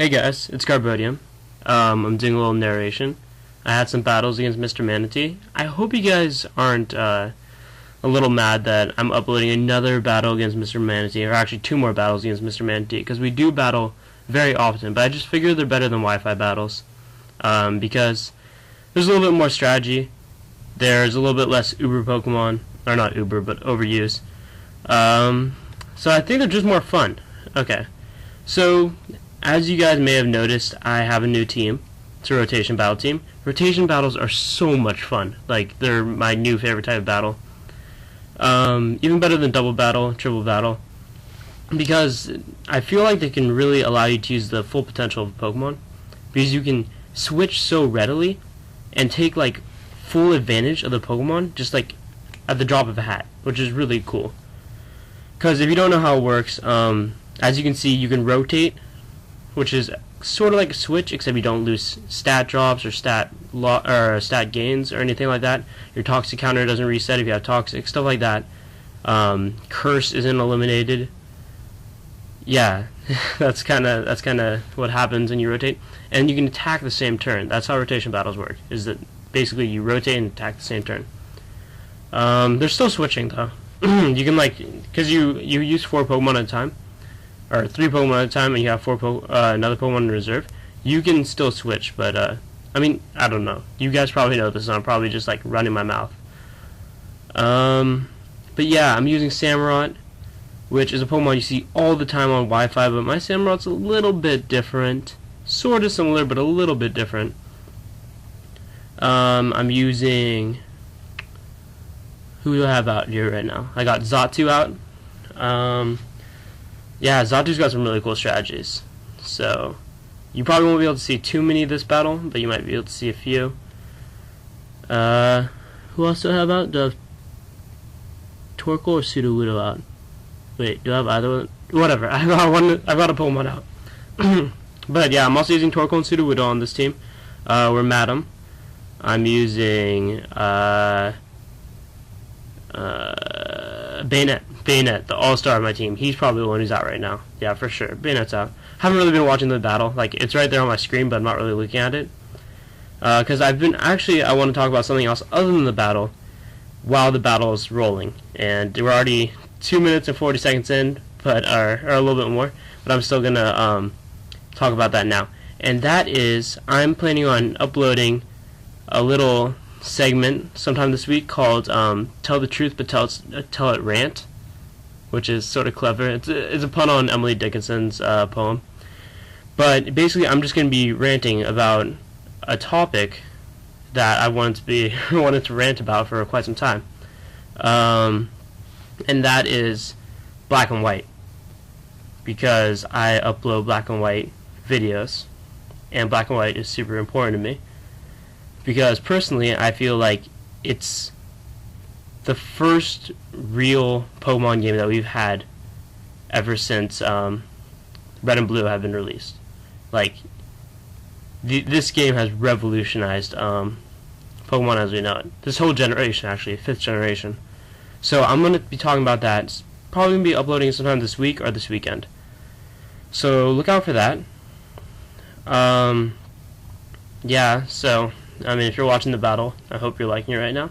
Hey guys, it's Carbodium. I'm doing a little narration. I had some battles against MrManateee. I hope you guys aren't a little mad that I'm uploading another battle against MrManateee, or actually two more battles against MrManateee, because we do battle very often, but I just figure they're better than Wi-Fi battles, because there's a little bit more strategy, there's a little bit less Uber Pokemon, or not Uber, but overuse, so I think they're just more fun. Okay, so as you guys may have noticed, I have a new team. It's a rotation battle team. Rotation battles are so much fun. Like, they're my new favorite type of battle. Even better than double battle, triple battle, because I feel like they can really allow you to use the full potential of Pokemon, because you can switch so readily and take like full advantage of the Pokemon just like at the drop of a hat, which is really cool. Because if you don't know how it works, as you can see, you can rotate, which is sort of like a switch, except you don't lose stat drops or stat gains or anything like that. Your toxic counter doesn't reset if you have toxic, stuff like that. Curse isn't eliminated. Yeah, that's kind of what happens when you rotate, and you can attack the same turn. That's how rotation battles work. Is that basically you rotate and attack the same turn. They're still switching though. You can because you use 4 Pokemon at a time, or 3 Pokemon at a time, and you have another Pokemon in reserve. You can still switch, but I mean, I don't know. You guys probably know this, and I'm probably just like running my mouth. But yeah, I'm using Samurott, which is a Pokemon you see all the time on Wi-Fi, but my Samurott's a little bit different. Sort of similar, but a little bit different. I'm using... Who do I have out here right now? I got Xatu out. Yeah, Xatu's got some really cool strategies. So, you probably won't be able to see too many this battle, but you might be able to see a few. Who else do I have out? Do I have Torkoal or Sudowoodo out? Wait, do I have either one? Whatever, I've got a Pokemon out. But yeah, I'm also using Torkoal and Sudowoodo on this team. We're Madam. I'm using Bayonet, the all-star of my team. He's probably the one who's out right now. Yeah, for sure. Bayonet's out. Haven't really been watching the battle. Like, it's right there on my screen, but I'm not really looking at it. Because I want to talk about something else other than the battle while the battle is rolling. And we're already 2 minutes and 40 seconds in, but or a little bit more. But I'm still going to talk about that now. And that is, I'm planning on uploading a little segment sometime this week called Tell the Truth but Tell It Rant, which is sort of clever. It's a pun on Emily Dickinson's poem. But basically I'm just going to be ranting about a topic that I wanted to rant about for quite some time. And that is black and white. Because I upload black and white videos, and black and white is super important to me. Because personally, I feel like it's the first real Pokemon game that we've had ever since Red and Blue have been released. Like, this game has revolutionized Pokemon as we know it. This whole generation, actually, 5th generation. So I'm going to be talking about that. It's probably going to be uploading sometime this week or this weekend. So look out for that. Yeah, so... I mean, if you're watching the battle, I hope you're liking it right now.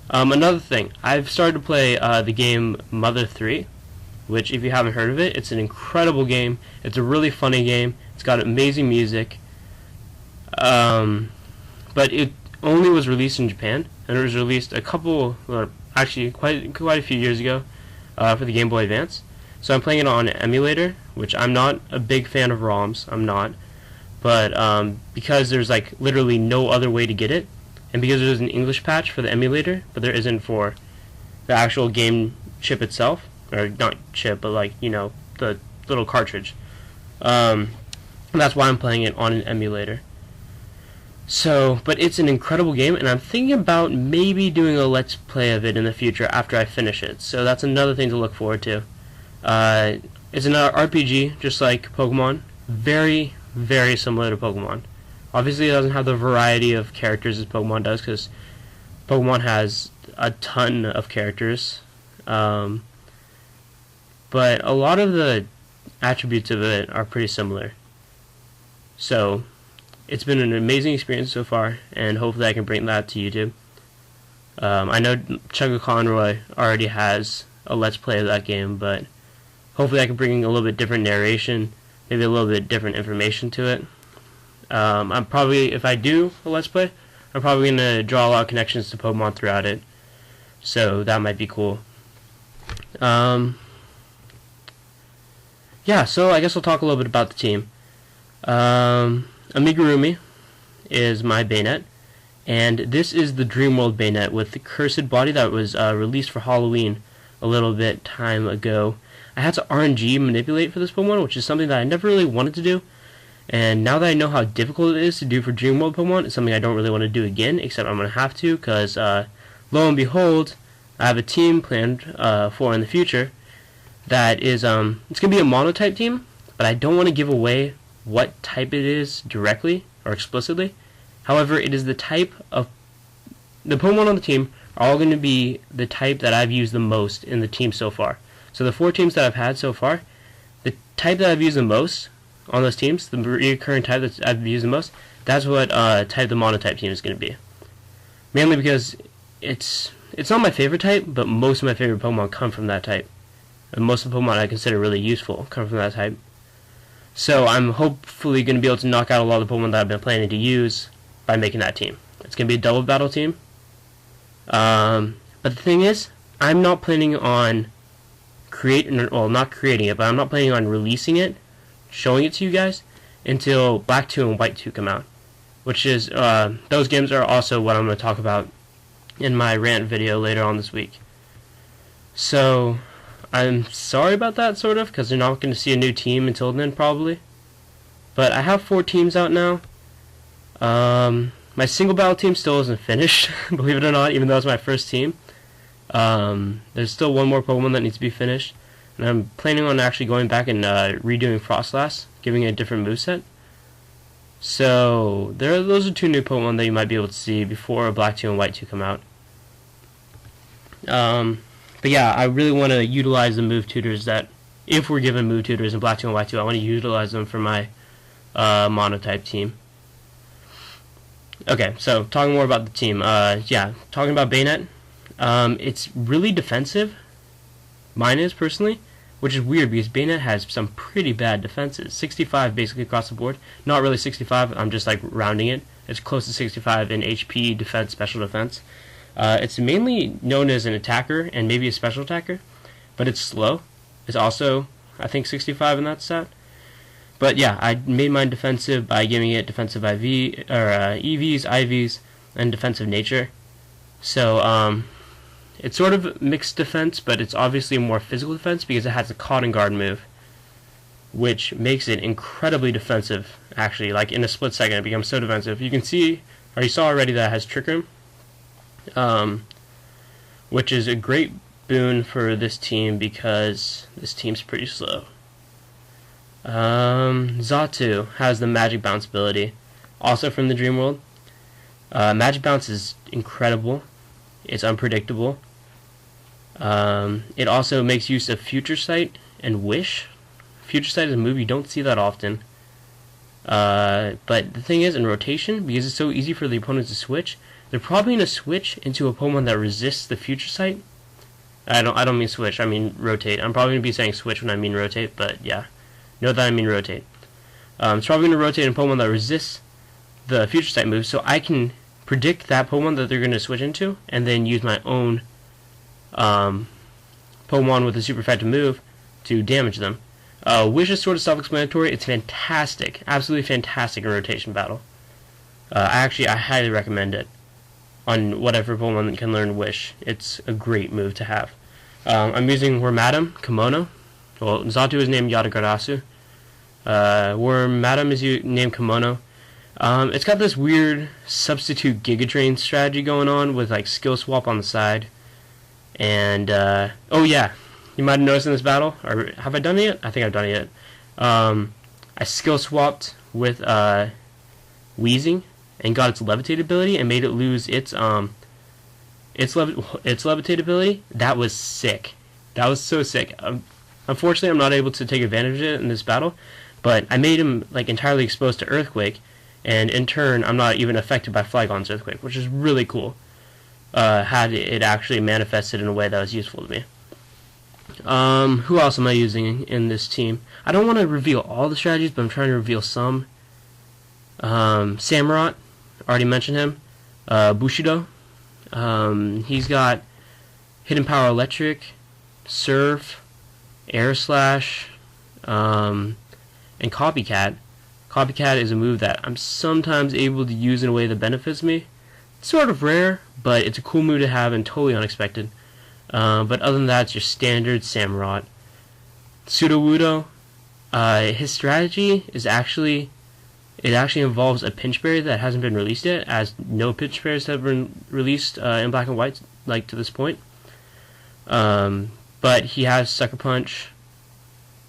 Another thing, I've started to play the game Mother 3, which, if you haven't heard of it, it's an incredible game. It's a really funny game. It's got amazing music. But it only was released in Japan, and it was released actually quite a few years ago for the Game Boy Advance. So I'm playing it on an emulator, which I'm not a big fan of ROMs. I'm not. But because there's like literally no other way to get it, and because there's an English patch for the emulator, but there isn't for the actual game chip itself, or not chip, but like, you know, the little cartridge. That's why I'm playing it on an emulator. So, but it's an incredible game, and I'm thinking about maybe doing a let's play of it in the future after I finish it. So that's another thing to look forward to. It's another RPG, just like Pokemon. Very, very similar to Pokemon. Obviously it doesn't have the variety of characters as Pokemon does, because Pokemon has a ton of characters, but a lot of the attributes of it are pretty similar. So it's been an amazing experience so far, and hopefully I can bring that to YouTube. I know Chugga Conroy already has a Let's Play of that game, but hopefully I can bring a little bit different narration, maybe a little bit different information to it. I'm probably, if I do a Let's Play, I'm probably going to draw a lot of connections to Pokemon throughout it, so that might be cool. Yeah, so I guess we'll talk a little bit about the team. Amigurumi is my Bayonet, and this is the Dreamworld Bayonet with the cursed body that was released for Halloween a little bit time ago. I had to RNG manipulate for this Pokemon, which is something that I never really wanted to do, and now that I know how difficult it is to do for Dreamworld Pokemon, it's something I don't really want to do again, except I'm going to have to, because lo and behold, I have a team planned for in the future that is, it's going to be a mono-type team, but I don't want to give away what type it is directly or explicitly. However, it is the type of the Pokemon on the team are all going to be the type that I've used the most in the team so far. So the 4 teams that I've had so far, the type that I've used the most on those teams, the recurring type that I've used the most, that's what type the monotype team is going to be. Mainly because it's not my favorite type, but most of my favorite Pokemon come from that type. And most of the Pokemon I consider really useful come from that type. So I'm hopefully going to be able to knock out a lot of the Pokemon that I've been planning to use by making that team. It's going to be a double battle team. But the thing is, I'm not planning on not creating it, but I'm not planning on releasing it, showing it to you guys, until Black 2 and White 2 come out. Which is, those games are also what I'm going to talk about in my rant video later on this week. So I'm sorry about that, sort of, because they're not going to see a new team until then, probably. But I have 4 teams out now. My single battle team still isn't finished, believe it or not, even though it's my first team. There's still one more Pokemon that needs to be finished. And I'm planning on actually going back and redoing Frostlass, giving it a different moveset. So those are 2 new Pokemon that you might be able to see before Black 2 and White 2 come out. But yeah, I really want to utilize the move tutors that, if we're given move tutors in Black 2 and White 2, I want to utilize them for my monotype team. Okay, so talking more about the team. Yeah, talking about Bayonet. It's really defensive. Mine is, personally, which is weird because Bayonet has some pretty bad defenses. 65 basically across the board. Not really 65, I'm just like rounding it. It's close to 65 in HP, defense, special defense. It's mainly known as an attacker and maybe a special attacker, but it's slow. It's also, I think, 65 in that stat. But yeah, I made mine defensive by giving it defensive EVs, IVs, and defensive nature. So it's sort of mixed defense, but it's obviously a more physical defense because it has a Cotton Guard move, which makes it incredibly defensive. Actually, like in a split second, it becomes so defensive. You can see, or you saw already, that it has Trick Room. Which is a great boon for this team because this team's pretty slow. Xatu has the Magic Bounce ability, also from the Dream World. Magic Bounce is incredible. It's unpredictable. It also makes use of Future Sight and Wish. Future Sight is a move you don't see that often. But the thing is, in rotation, because it's so easy for the opponent to switch, they're probably going to switch into a Pokemon that resists the Future Sight. I don't mean switch, I mean rotate. I'm probably going to be saying switch when I mean rotate, but yeah. Know that I mean rotate. It's probably going to rotate in a Pokemon that resists the Future Sight move, so I can predict that Pokemon that they're going to switch into, and then use my own Pokemon with a super effective move to damage them. Wish is sort of self-explanatory. It's fantastic, absolutely fantastic in rotation battle. I highly recommend it on whatever Pokemon that can learn Wish. It's a great move to have. I'm using Wormadam, Kimono. Well, Xatu is named Yatagarasu. Wormadam is named Kimono. It's got this weird substitute Giga Drain strategy going on with like skill swap on the side. And oh yeah, you might have noticed in this battle, or have I done it yet? I think I've done it yet. I skill swapped with Weezing and got its Levitate ability and made it lose its Levitate ability. That was sick. That was so sick. Unfortunately, I'm not able to take advantage of it in this battle, but I made him like entirely exposed to Earthquake, and in turn I'm not even affected by Flygon's Earthquake, which is really cool. Had it actually manifested in a way that was useful to me. Who else am I using in this team? I don't want to reveal all the strategies, but I'm trying to reveal some. Samurott, already mentioned him. Bushido, he's got Hidden Power Electric, Surf, Air Slash, and Copycat. Copycat is a move that I'm sometimes able to use in a way that benefits me. It's sort of rare, but it's a cool move to have and totally unexpected. But other than that, it's your standard Samurott. Sudowoodo, his strategy is actually involves a pinch berry that hasn't been released yet, as no pinch berries have been released in Black and White like to this point. But he has Sucker Punch,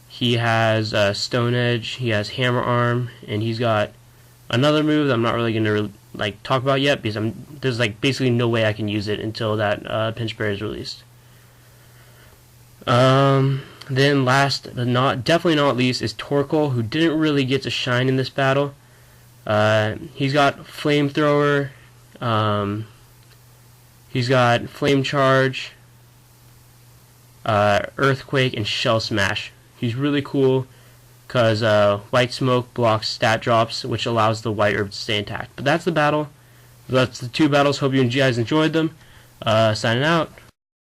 he has Stone Edge, he has Hammer Arm, and he's got another move that I'm not really going to talk about yet, because there's basically no way I can use it until that pinch berry is released. Then last but definitely not least is Torkoal, who didn't really get to shine in this battle. He's got Flamethrower, he's got Flame Charge, Earthquake, and Shell Smash. He's really cool because White Smoke blocks stat drops, which allows the White Herb to stay intact. But that's the battle. That's the two battles. Hope you guys enjoyed them. Signing out.